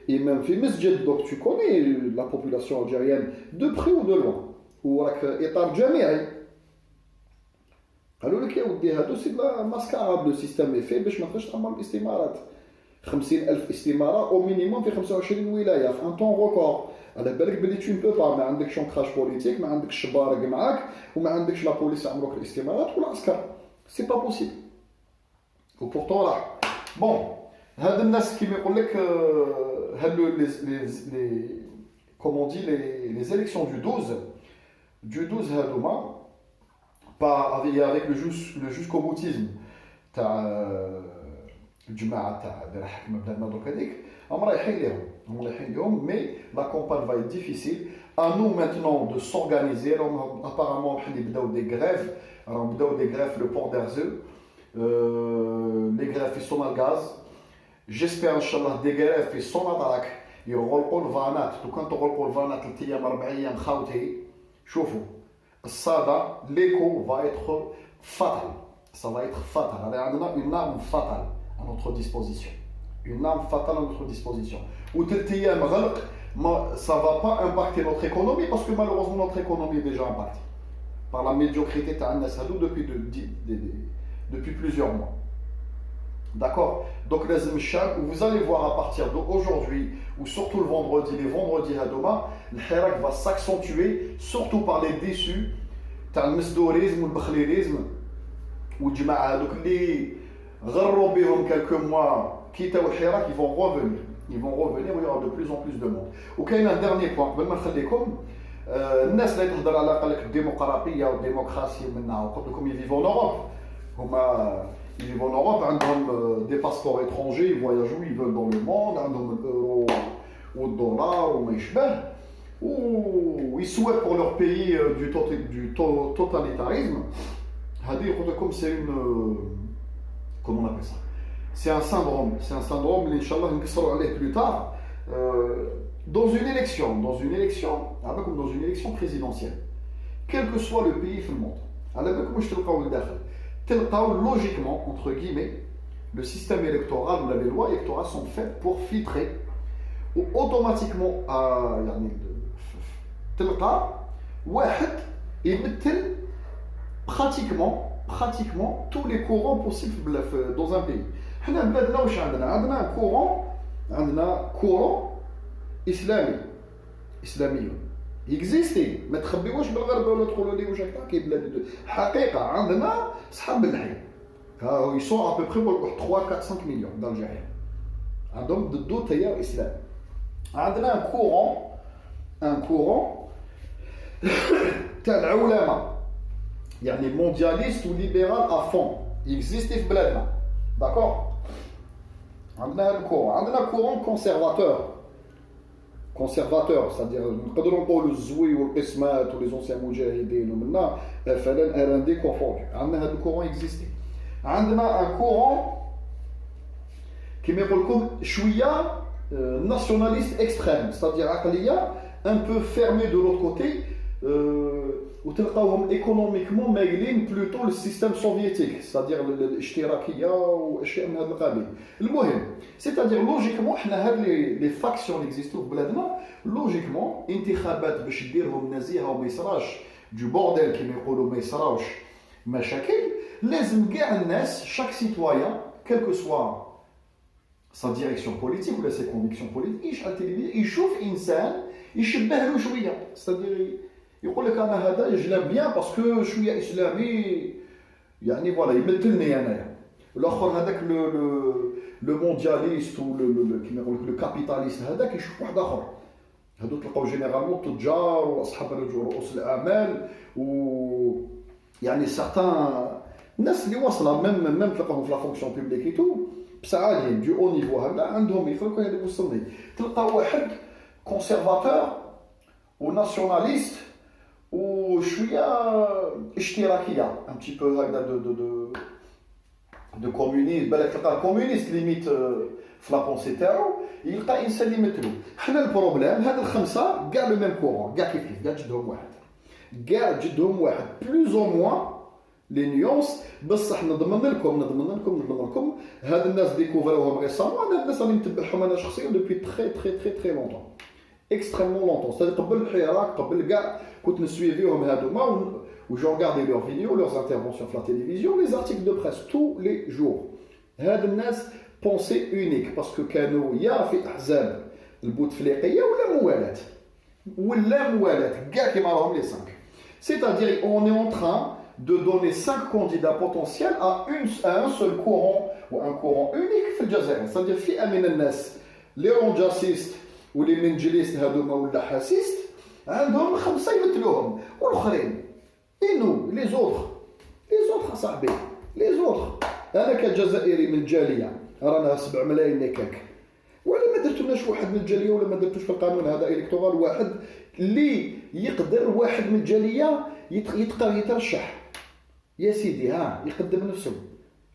امام في مسجد دوك tu connais la population algérienne de près ou de loin وراك اطار جامعي قالوا لك يا ودي هادو سي لا ماسكاراد لو سيستيم اي باش ما تخش تعمر الاستمارات 50,000 استماره او مينيموم في 25 ولايه في ان طون ريكورد على بالك بلي tu ne peux pas ما عندكش انكراج بوليتيك ما عندكش شبارق معاك وما عندكش لا بوليس يعمروك الاستمارات ولا عسكر سي با بوسيبل وبورتون راه بون هاد الناس كيما يقول لك هاد لي كومون دي لي élections du 12 هادوما با avec le jusqu'au boutisme تاع الجماعه تاع اللي راح حكم بلادنا دوك هذيك هم رايحين لهم مي لا كومبان فاي ديفيسيل ا نو مانتنون دو سورغانيزي راهم ابارامون راح يبداو دي غريف راهم بداو دي غريف لو بور دارزو لي غريف في سونالغاز جيسبير ان شاء الله دي غريف في سونادراك يغلقوا الفانات تو كان تغلقوا الفانات 3 ايام 4 ايام خاوتي شوفوا الصاده ليكو فا ايتر فاتال ça va être fatal عندنا une arme fatale à notre disposition. Une arme fatale à notre disposition. Ou ça ne va pas impacter notre économie parce que malheureusement notre économie est déjà impactée par la médiocrité depuis plusieurs mois. D'accord? Donc vous allez voir à partir d'aujourd'hui ou surtout le vendredi, les vendredis à Doma, le hirak va s'accentuer surtout par les déçus, le mesdourisme ou le bakhlilisme ou le jama'a. Donc les غروا بهم quelques mois كيتاو الحراك ils vont revenir où il y aura de plus en plus de monde وكاين un dernier point قبل ما نخليكم الناس اللي تهضر على قال لك الديمقراطيه والديمقراسيه منها وقلت لكم يفيفو en Europe هما يفيفو en Europe عندهم des passeports étrangers ils voyagent où ils veulent dans le monde عندهم الاورو والدولار وما يشبه ويسويت pour leur pays du totalitarisme هذه قلت لكم c'est une comment on appelle ça? C'est un syndrome, Inch'Allah, plus tard, dans une élection, comme dans une élection présidentielle, quel que soit le pays du monde, logiquement, entre guillemets, le système électoral ou les lois électorales sont faites pour filtrer ou automatiquement pratiquement tous les courants possibles dans un pays. حنا بلادنا واش عندنا courant اسلامي يكزيستي ما تخبيوش بالغرب ولا تقولوا لي واش هكا كاين بلاد حقيقه عندنا صحاب الحي ils sont à peu près 3 4 5 millions d'Algériens عندهم ضدو تيار اسلامي عندنا un courant تاع العلماء يعني mondialiste ou libéral à fond existe في بلادنا d'accord عندنا courant conservateur c'est-à-dire نقدروا نقولوا الزوي والقسمات ولي زونسيان مجاهدين ومنا فعلا ارندي كونفوندو عندنا هذا الكورون اكزيستي عندنا ان كورون كيما يقول لكم شويه nationaliste extrême c'est-à-dire عقليه un peu fermée de l'autre côté وتلقاوهم ايكونوميكمون مايلين بلوتو للسيستم سوفيتيك سيتادير الاشتراكيه واشياء من هذا القبيل. المهم سيتادير لوجيكمون حنا هاد لي فاكسيون اللي اكزيستو في بلادنا لوجيكمون انتخابات باش ديرهم نزيهه وما يصراش دو بورديل كيما يقولوا ما يصراوش مشاكل، لازم كاع الناس شاك سيتويان كيلكو سوا sa direction politique ou ses convictions politiques يشعل التلفزيون يشوف انسان يشبه له شويه، c'est-à-dire يقول لك انا هذا يجلب بيان باسكو شويه اسلامي يعني فوالا يمثلني انايا. والاخر هذاك لو موندياليست و كيما يقول لك لو كابيتاليست هذاك يشوف واحد اخر. هادو تلقاو جينيرالمون تجار واصحاب رؤوس الاعمال و يعني سارتان الناس اللي واصله ميم تلقاهم في لا فونكسيون بوبليك اي تو بصح عاليين دو او نيفو هكذا عندهم يفرقوا هذا وصلني. تلقى واحد كونسيرفاتور وناسيوناليست وشويه اشتراكيه ان بتي بو هكذا دو كومونيست، بالك تلقى كومونيست ليميت في لا بونسي تاعو، يلقى انسان اللي مثلو. حنا البروبليم هاد الخمسه كاع لو ميم كورون، كاع كيف كاع جدهم واحد، كاع جدهم واحد بلوز او موان لي نيونس. بصح نضمن لكم هاد الناس ديكوفروهم ريسامون. هاد الناس راني متبعهم انا شخصيا دوبي تري لونطون اكستريمون لونطون، سيتادير قبل الحراك قبل كاع كنت نسويفيهم هادوما و جو ريغاردي لور فيديو لور انترفونسيون في لا تيليفزيون لي زارتيكل دو بريس تو لي جور. هاد الناس بونسي اونيك باسكو كانوا يا في احزاب البوتفليقيه ولا موالات كاع كيما راهم لي 5. سيتادير اون اي اون تران de donner 5 candidats potentiels à un seul courant ou un courant unique في الجزائر. c'est-à-dire فئة من الناس لي رونجاسيست ولي منجليست هذوما ولا حاسيست عندهم 5 يمثلوهم، والاخرين انو لي زوتر صاحبي لي زوتر. انا كجزائري من الجاليه رانا 7 ملايين نكاك، وعلى ما درتوناش واحد من الجاليه ولا ما درتوش في القانون هذا الكتورال واحد اللي يقدر واحد من الجاليه يترشح يا سيدي ها يقدم نفسه.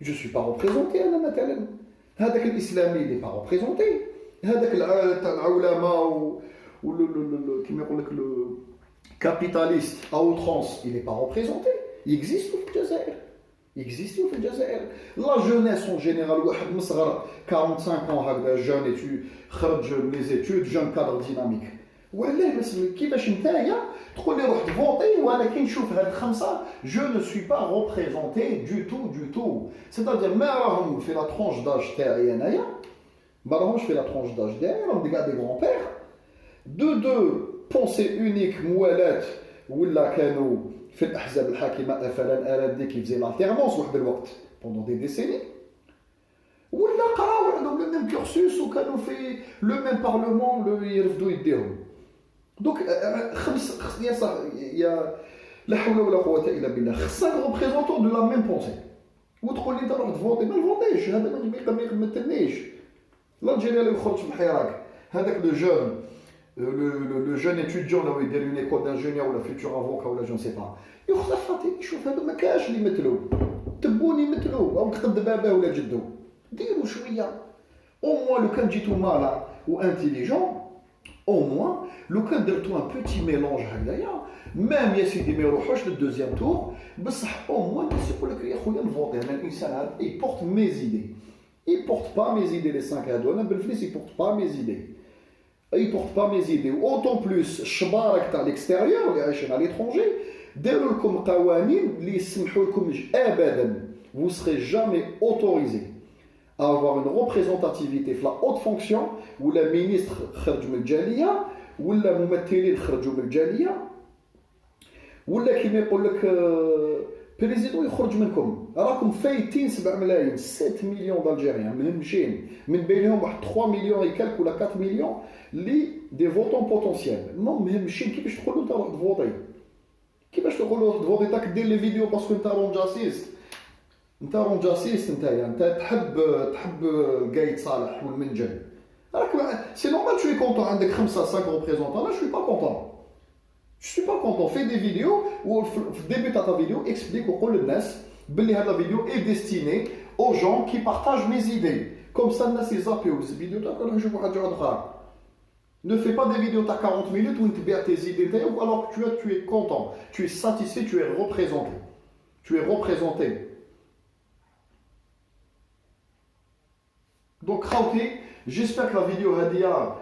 جو سوي با ريبريزونتي انا مثلا، هذاك الاسلامي اللي با ريبريزونتي، هذاك العولمه و كيما يقول لك لو كابيتاليست او ترانس اللي با ريبريزونتي يكزيستو في الجزائر. لا جونيس اون جينيرال واحد من صغر 45 ans هكذا جون ايتود خرج من لي زيتود جون كادر ديناميك. وعلاه كيفاش نتايا تقول لي روح تفوتي وانا كي نشوف هاد الخمسه جو نو سوي با ريبريزونتي دو تو سيتادير ما راهم في لا ترونش داج تاعي انايا، ما راهمش في لا ترونش داج تاعي، راهم كاع دي غون بير دو بونسي اونيك موالات ولا كانوا في الاحزاب الحاكمه افلا اراد كي فزي لالتيرنونس واحد الوقت بوندون دي ديسيني، ولا قراو عندهم لو ميم كورسوس وكانوا في لو ميم بارلمون يرفدوا يديهم. دونك خمس يا صح يا لا حول ولا قوه الا بالله، خصك ريبريزونتون دو لا ميم بونسي وتقول لي تروح تفوتي ما نفوتيش، هذا ما يمثلنيش. الجيري اللي يخرج في الحراك هذاك لو جون لو جون étudiant لو يدير اون ايكول دانجينيور ولا فيتور افوكا ولا جو سي با، يخرج فاتي يشوف هذا ما كاش اللي يمثلو، تبوني يمثلو او تقد باباه ولا جدو. ديروا شويه او موان لو كان جيتو مالا و انتيليجون، au moins لو كان درتو ان بوتي ميلونج هكذايا مام يا سيدي ما يروحوش للدوزيام تور، بصح او موان الناس يقول لك يا خويا نفوتي انا الانسان هذا يبورت مي زيدي، يبورت با مي زيدي لي 5 هادو انا بالفليس يبورت با مي زيدي اوتون بلوس الشبارك تاع ليكستيريور اللي عايشين على ليترونجي داروا لكم قوانين اللي يسمحوا لكم ابدا vous serez jamais autorisé à avoir une représentativité في la haute fonction ولا ministre خرج من الجاليه ولا ممثلين خرجوا من الجاليه ولا كيما يقول لك بريزيدون يخرج منكم. راكم فايتين 7 ملايين 7 مليون دالجيريان مهمشين، من بينهم واحد 3 مليون يكالك ولا 4 مليون لي دي فوتون بوتونسيال مهمشين. كيفاش تقولوا انت روح تفوتي؟ كيفاش تقولوا تفوتي تاك دير لي فيديو باسكو انت رونجاسيست؟ انت تحب قايد صالح والمنجل، راك سي نورمال شوي كونطون عندك 5 ريبريزونطون. لا شوي با كونطون، fais des vidéos où في الديبي تاع ta vidéo explique وقول للناس باللي هذا الفيديو est destiné aux gens qui partagent mes idées. comme ça الناس يزابيو الفيديو تاعك يروحوا يشوفوا حاجه اخرى. Ne fais pas des vidéos à 40 minutes où tu perds tes idées ou alors que tu es content, tu es satisfait, tu es représenté. Tu es représenté. Donc, j'espère que la vidéo هذه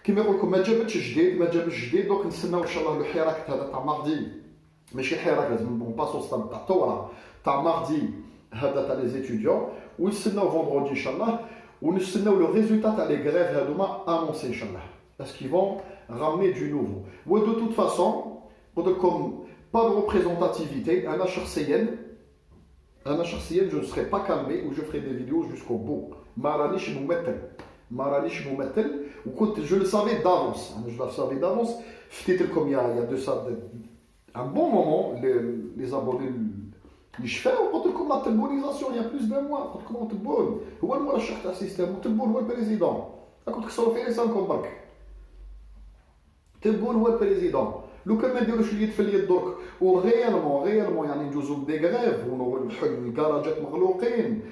كما نقول لكم ما جابتش جديد دونك نستناو ان شاء الله الحراك هذا تاع ماردي ماشي حراك لازم نبون باسو ستاد تاع الثوره تاع ماردي هذا تاع لي زيتيديون ونستناو فوندردي ان شاء الله ونستناو لو ريزولتا تاع لي غريف هذوما انونسي ان شاء الله parce qu'ils vont ramener du nouveau. و de toute façon قلت لكم pas de représentativité انا شخصيا je ne serai pas calmé ou je ferai des vidéos jusqu'au bout. ما رانيش ممثل وكنت je le savais d'avance. Je le savais d'avance. comme il y a de ça un bon moment les abonnés اللي شفاو قلت لكم la تبونيزاسيون il y a plus d'un mois قلت لكم تبون هو المرشح تاع السيستم وتبون هو البريزيدون كنت كسروا في لسانكم برك تبون هو البريزيدون لو كان ما نديروش اليد في اليد درك وغيالمون يعني ندوزو دي غريف ونحل الكراجات مغلوقين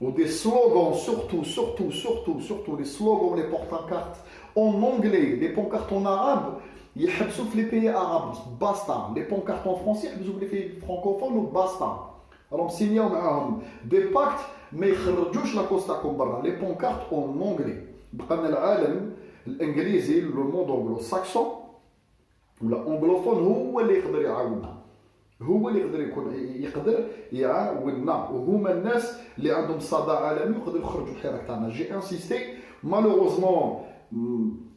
ou des slogans surtout les slogans les porte-cartes en anglais les pancartes en arabe يحبسوا في les pays arabes basta les pancartes en français يحبسوا في les pays francophones ou basta راهم سينياو معاهم des pactes ما يخرجوش لاكوستاكم برا les pancartes en anglais بقى لنا العالم الانجليزي لو موند انجلو ساكسون ولا انجلوفون هو اللي يقدر يعاوننا هو اللي يقدر يعاوننا وهما الناس اللي عندهم صدى عالمي ويقدروا يخرجوا الحراك تاعنا جي انسيستي مالوغوزمون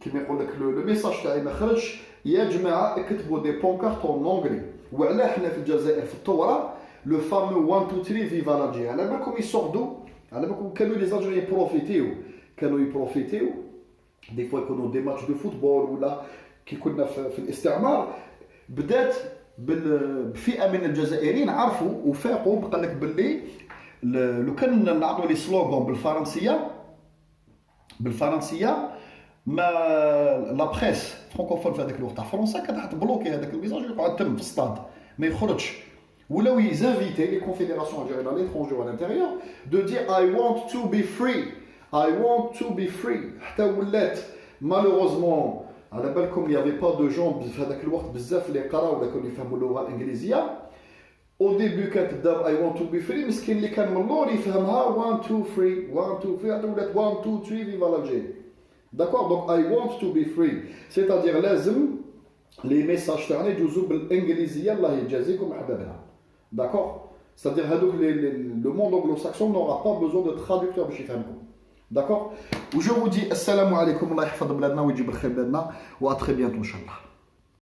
كيما يقول لك لو ميساج تاعي ما خرجش يا جماعه اكتبوا دي بونكارت اون اونغلي وعلاه حنا في الجزائر في الثوره لو فامو 1 2 3 فيفا لاجي على بالكم يصعدوا على بالكم كانوا لي زالجيريان كانوا يبروفيتيو دي فوا يكونوا دي ماتش دو فوتبول ولا كي كنا في الاستعمار بدات بفئه من الجزائريين عرفوا وفاقوا قال لك باللي لو كان نعطوا لي سلوغون بالفرنسيه ما لا بريس فرانكوفون في هذاك الوقت تاع فرنسا كانت تبلوكي هذاك الميساج يقعد تم في الصاد ما يخرجش ولاو يزافيتي لي كونفيديراسيون الجزائريه على ليترونجي و الانتيريور دو دير I want to be free حتى ولات مالوغوزمون على بالكم يافي با دو جون في هذاك الوقت بزاف اللي قراو ولا كانوا يفهموا اللغه الانجليزيه او ديبي كانت تبدا اي وونت تو بي فري مسكين اللي كان من اللور يفهمها 1 2 3 حتى ولات 1 2 3 فيفا لاجي داكور دونك اي وونت تو بي فري سيتادير لازم لي ميساج تاعنا يجوزوا بالانجليزيه الله يجازيكم احبابنا داكور سيتادير هذوك لو موند انجلو-ساكسون n'aura pas besoin de traducteur باش يفهمكم داكور وجو دي السلام عليكم الله يحفظ بلادنا ويجيب الخير بلادنا و ا تري بيانتو ان شاء الله